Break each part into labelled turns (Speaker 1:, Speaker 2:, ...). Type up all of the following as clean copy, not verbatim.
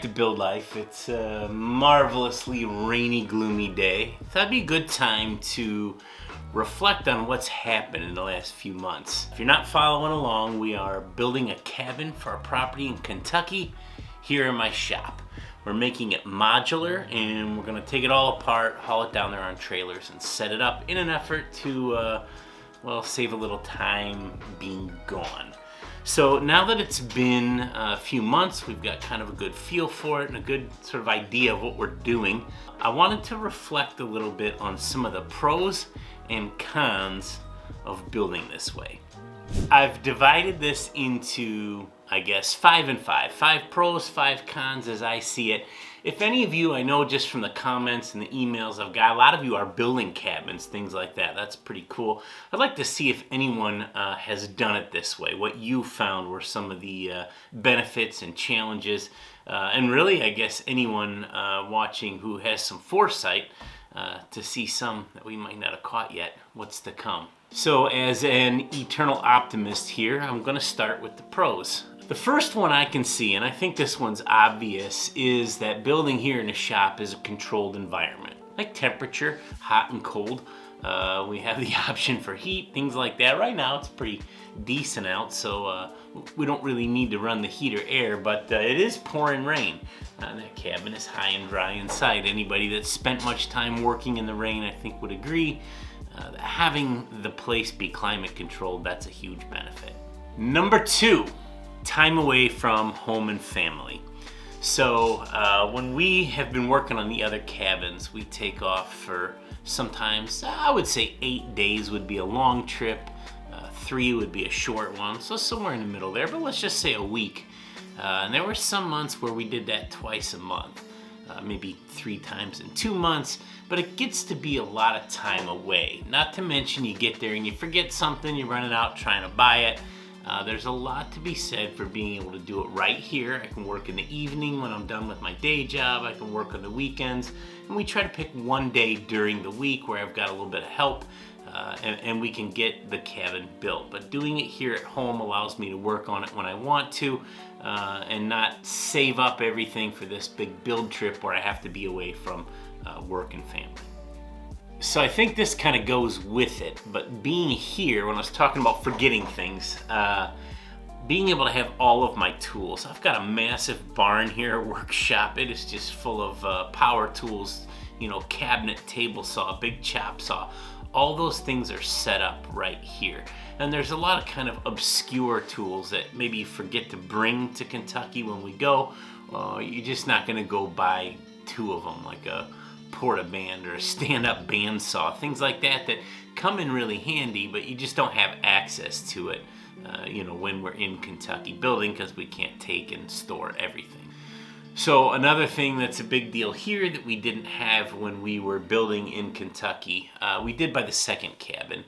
Speaker 1: to Build Life. It's a marvelously rainy, gloomy day. That'd be a good time to reflect on what's happened in the last few months. If you're not following along, we are building a cabin for our property in Kentucky here in my shop. We're making it modular, and we're gonna take it all apart, haul it down there on trailers, and set it up in an effort to, save a little time being gone. So now that it's been a few months, we've got kind of a good feel for it and a good sort of idea of what we're doing. I wanted to reflect a little bit on some of the pros and cons of building this way. I've divided this into, I guess, 5 and 5. 5 pros, 5 cons as I see it. If any of you, I know just from the comments and the emails I've got, a lot of you are building cabins, things like that. That's pretty cool. I'd like to see if anyone has done it this way, what you found were some of the benefits and challenges. And really, I guess, anyone watching who has some foresight to see some that we might not have caught yet, what's to come. So as an eternal optimist here, I'm going to start with the pros. The first one I can see, and I think this one's obvious, is that building here in a shop is a controlled environment. Like temperature, hot and cold. We have the option for heat, things like that. Right now it's pretty decent out, so we don't really need to run the heat or air, but it is pouring rain. That cabin is high and dry inside. Anybody that's spent much time working in the rain, I think, would agree that having the place be climate controlled, that's a huge benefit. Number 2. Time away from home and family. So when we have been working on the other cabins, we take off for sometimes, I would say 8 days would be a long trip, 3 would be a short one, so somewhere in the middle there, but let's just say a week. And there were some months where we did that twice a month, maybe 3 times in 2 months, but it gets to be a lot of time away. Not to mention you get there and you forget something, you're running out trying to buy it. There's a lot to be said for being able to do it right here. I can work in the evening when I'm done with my day job. I can work on the weekends. And we try to pick one day during the week where I've got a little bit of help and we can get the cabin built. But doing it here at home allows me to work on it when I want to and not save up everything for this big build trip where I have to be away from work and family. So I think this kind of goes with it, but being here, when I was talking about forgetting things, being able to have all of my tools. I've got a massive barn here, workshop. It is just full of power tools, cabinet, table saw, big chop saw. All those things are set up right here. And there's a lot of kind of obscure tools that maybe you forget to bring to Kentucky when we go. You're just not gonna go buy 2 of them, like a porta-band or a stand-up bandsaw, things like that come in really handy, but you just don't have access to it, when we're in Kentucky building, because we can't take and store everything. So another thing that's a big deal here that we didn't have when we were building in Kentucky, we did by the second cabin,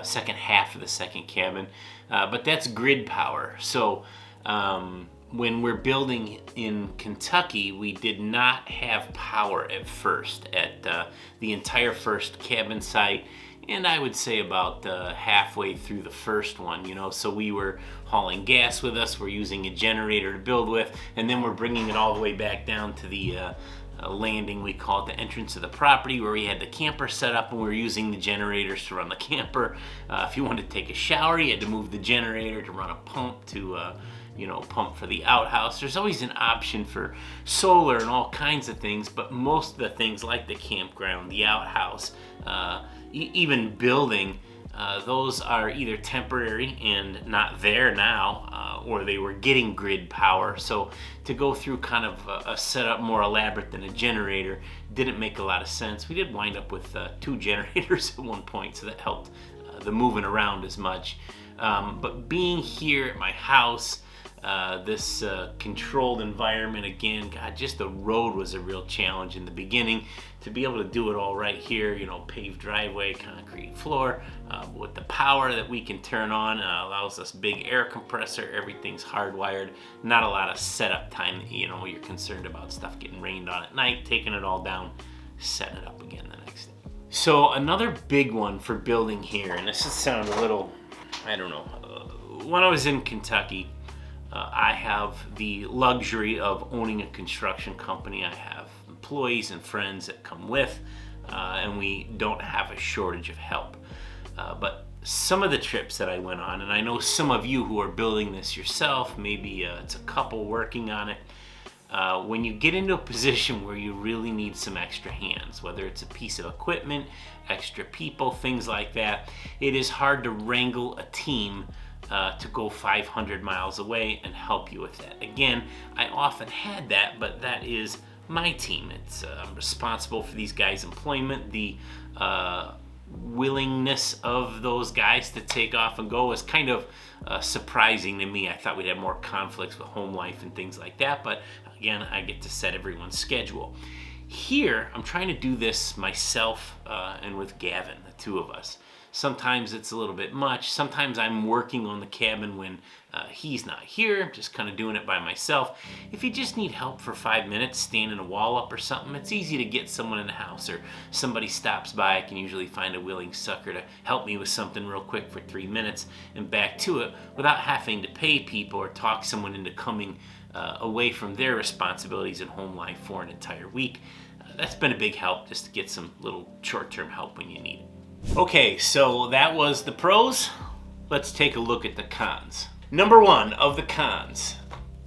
Speaker 1: second half of the second cabin, but that's grid power. So when we're building in Kentucky, we did not have power at first at the entire first cabin site, and I would say about halfway through the first one, so we were hauling gas with us, we're using a generator to build with, and then we're bringing it all the way back down to the landing, we call it the entrance of the property, where we had the camper set up and we were using the generators to run the camper. If you wanted to take a shower, you had to move the generator to run a pump to pump for the outhouse. There's always an option for solar and all kinds of things, but most of the things like the campground, the outhouse, even building, those are either temporary and not there now, or they were getting grid power. So to go through kind of a setup more elaborate than a generator didn't make a lot of sense. We did wind up with 2 generators at one point, so that helped the moving around as much. But being here at my house, this controlled environment, again, God, just the road was a real challenge in the beginning. To be able to do it all right here, paved driveway, concrete floor, with the power that we can turn on, allows us big air compressor, everything's hardwired, not a lot of setup time, you're concerned about stuff getting rained on at night, taking it all down, setting it up again the next day. So another big one for building here, and this will sound a little, I don't know, when I was in Kentucky, I have the luxury of owning a construction company. I have employees and friends that come with, and we don't have a shortage of help. But some of the trips that I went on, and I know some of you who are building this yourself, maybe it's a couple working on it, when you get into a position where you really need some extra hands, whether it's a piece of equipment, extra people, things like that, it is hard to wrangle a team to go 500 miles away and help you with that. Again, I often had that, but that is my team. I'm responsible for these guys' employment. The willingness of those guys to take off and go is kind of surprising to me. I thought we'd have more conflicts with home life and things like that, but again, I get to set everyone's schedule. Here, I'm trying to do this myself and with Gavin, the two of us. Sometimes it's a little bit much. Sometimes I'm working on the cabin when he's not here. I'm just kind of doing it by myself. If you just need help for 5 minutes, standing a wall up or something, it's easy to get someone in the house, or somebody stops by. I can usually find a willing sucker to help me with something real quick for 3 minutes and back to it without having to pay people or talk someone into coming away from their responsibilities in home life for an entire week. That's been a big help, just to get some little short-term help when you need it. Okay, so that was the pros. Let's take a look at the cons. Number one of the cons,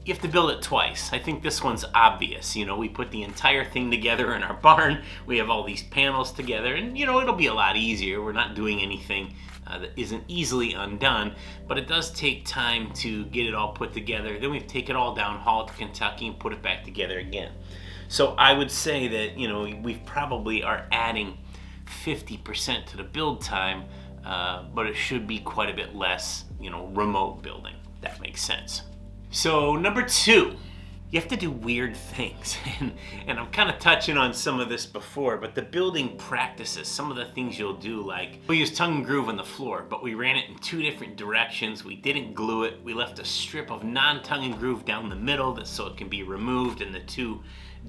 Speaker 1: you have to build it twice. I think this one's obvious. You know, we put the entire thing together in our barn. We have all these panels together, and you know, it'll be a lot easier. We're not doing anything that isn't easily undone, but it does take time to get it all put together. Then we have to take it all down, haul it to Kentucky, and put it back together again. So I would say that, you know, we probably are adding 50% to the build time, but it should be quite a bit less, you know, remote building. That makes sense. So number two, you have to do weird things. And I'm kind of touching on some of this before, but the building practices, some of the things you'll do, like we use tongue and groove on the floor, but we ran it in 2 different directions. We didn't glue it. We left a strip of non-tongue and groove down the middle so it can be removed and the 2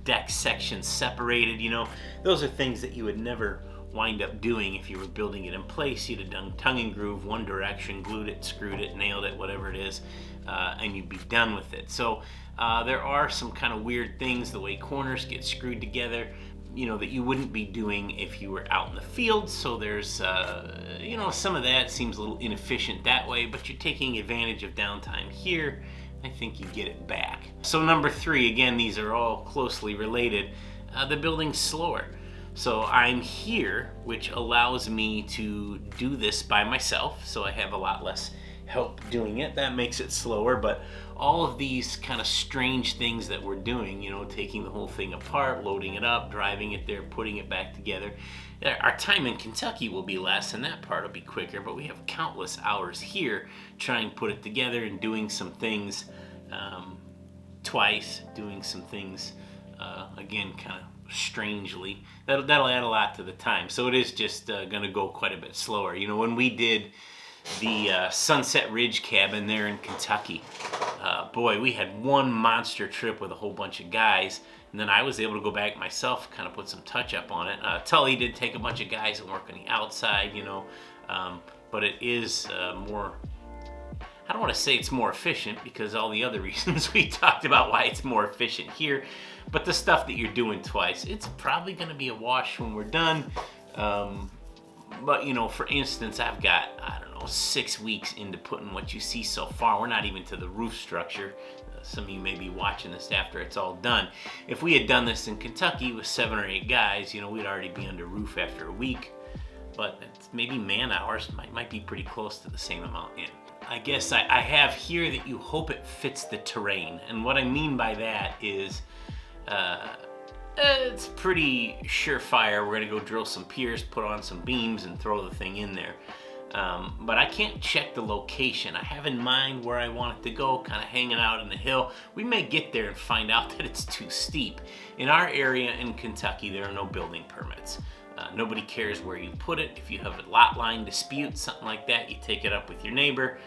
Speaker 1: deck sections separated. You know, those are things that you would never wind up doing if you were building it in place. You'd have done tongue and groove one direction, glued it, screwed it, nailed it, whatever it is, and you'd be done with it. So there are some kind of weird things, the way corners get screwed together, you know, that you wouldn't be doing if you were out in the field. So there's, you know, some of that seems a little inefficient that way, but you're taking advantage of downtime here. I think you get it back. So number 3, again, these are all closely related. The building's slower. So I'm here, which allows me to do this by myself. So I have a lot less help doing it. That makes it slower, but all of these kind of strange things that we're doing, you know, taking the whole thing apart, loading it up, driving it there, putting it back together. Our time in Kentucky will be less and that part will be quicker, but we have countless hours here trying to put it together and doing some things twice, doing some things, again, kind of strangely. That'll add a lot to the time. So it is just going to go quite a bit slower. You know, when we did the Sunset Ridge cabin there in Kentucky, boy, we had one monster trip with a whole bunch of guys, and then I was able to go back myself, kind of put some touch up on it. Tully did take a bunch of guys and work on the outside, you know, but it is more, I don't want to say it's more efficient, because all the other reasons we talked about why it's more efficient here, but the stuff that you're doing twice, it's probably going to be a wash when we're done. But, you know, for instance, I've got, I don't know, 6 weeks into putting what you see so far. We're not even to the roof structure. Some of you may be watching this after it's all done. If we had done this in Kentucky with 7 or 8 guys, you know, we'd already be under roof after a week. But maybe man hours might be pretty close to the same amount in. I guess I have here that you hope it fits the terrain. And what I mean by that is, it's pretty surefire. We're gonna go drill some piers, put on some beams, and throw the thing in there. But I can't check the location. I have in mind where I want it to go, kind of hanging out in the hill. We may get there and find out that it's too steep. In our area in Kentucky, there are no building permits. Nobody cares where you put it. If you have a lot line dispute, something like that, you take it up with your neighbor.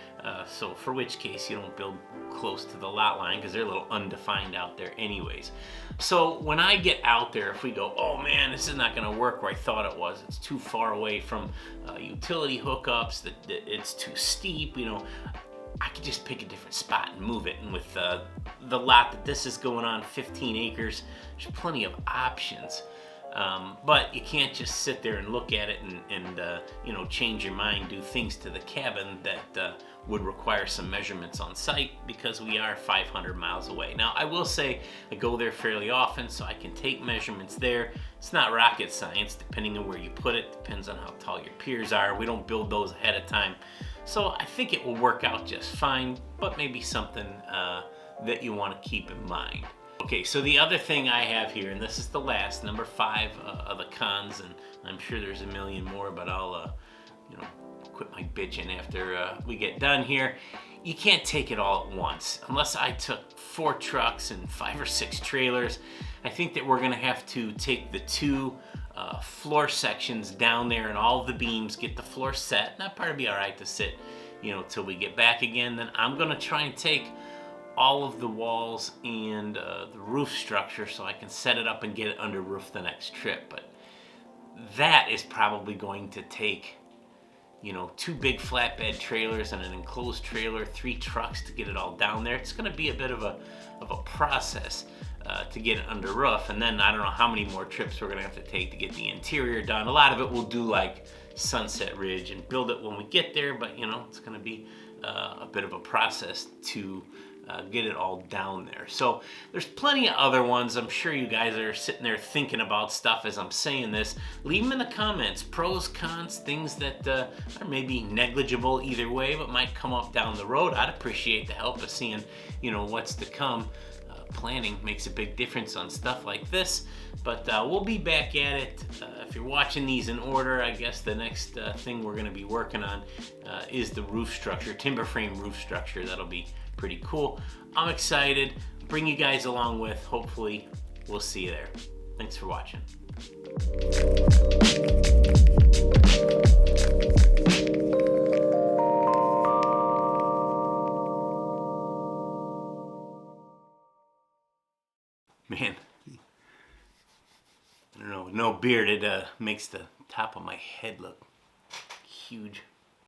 Speaker 1: So for which case you don't build close to the lot line, because they're a little undefined out there anyways. So when I get out there, if we go, oh man, this is not going to work where I thought it was, it's too far away from utility hookups, that it's too steep, you know, I could just pick a different spot and move it. And with the lot that this is going on, 15 acres, there's plenty of options. But you can't just sit there and look at it and you know, change your mind, do things to the cabin that would require some measurements on site, because we are 500 miles away. Now, I will say I go there fairly often, so I can take measurements there. It's not rocket science, depending on where you put it. Depends on how tall your piers are. We don't build those ahead of time. So I think it will work out just fine, but maybe something that you want to keep in mind. Okay, so the other thing I have here, and this is the last, number 5 of the cons, and I'm sure there's a million more, but I'll, you know, quit my bitching after we get done here. You can't take it all at once. Unless I took 4 trucks and 5 or 6 trailers, I think that we're gonna have to take the 2 floor sections down there and all of the beams, get the floor set, and that part will be all right to sit, you know, till we get back again. Then I'm gonna try and take all of the walls and the roof structure so I can set it up and get it under roof the next trip. But that is probably going to take, you know, 2 big flatbed trailers and an enclosed trailer, 3 trucks to get it all down there. It's going to be a bit of a process to get it under roof, and then I don't know how many more trips we're going to have to take to get the interior done. A lot of it we'll do like Sunset Ridge and build it when we get there, but you know, it's going to be a bit of a process to get it all down there. So there's plenty of other ones. I'm sure you guys are sitting there thinking about stuff as I'm saying this. Leave them in the comments. Pros, cons, things that are maybe negligible either way, but might come up down the road. I'd appreciate the help of seeing, you know, what's to come. Planning makes a big difference on stuff like this, but we'll be back at it. If you're watching these in order, I guess the next thing we're going to be working on is the roof structure, timber frame roof structure. That'll be pretty cool. I'm excited. Bring you guys along with. Hopefully we'll see you there. Thanks for watching. Man, I don't know, with no beard, it makes the top of my head look huge.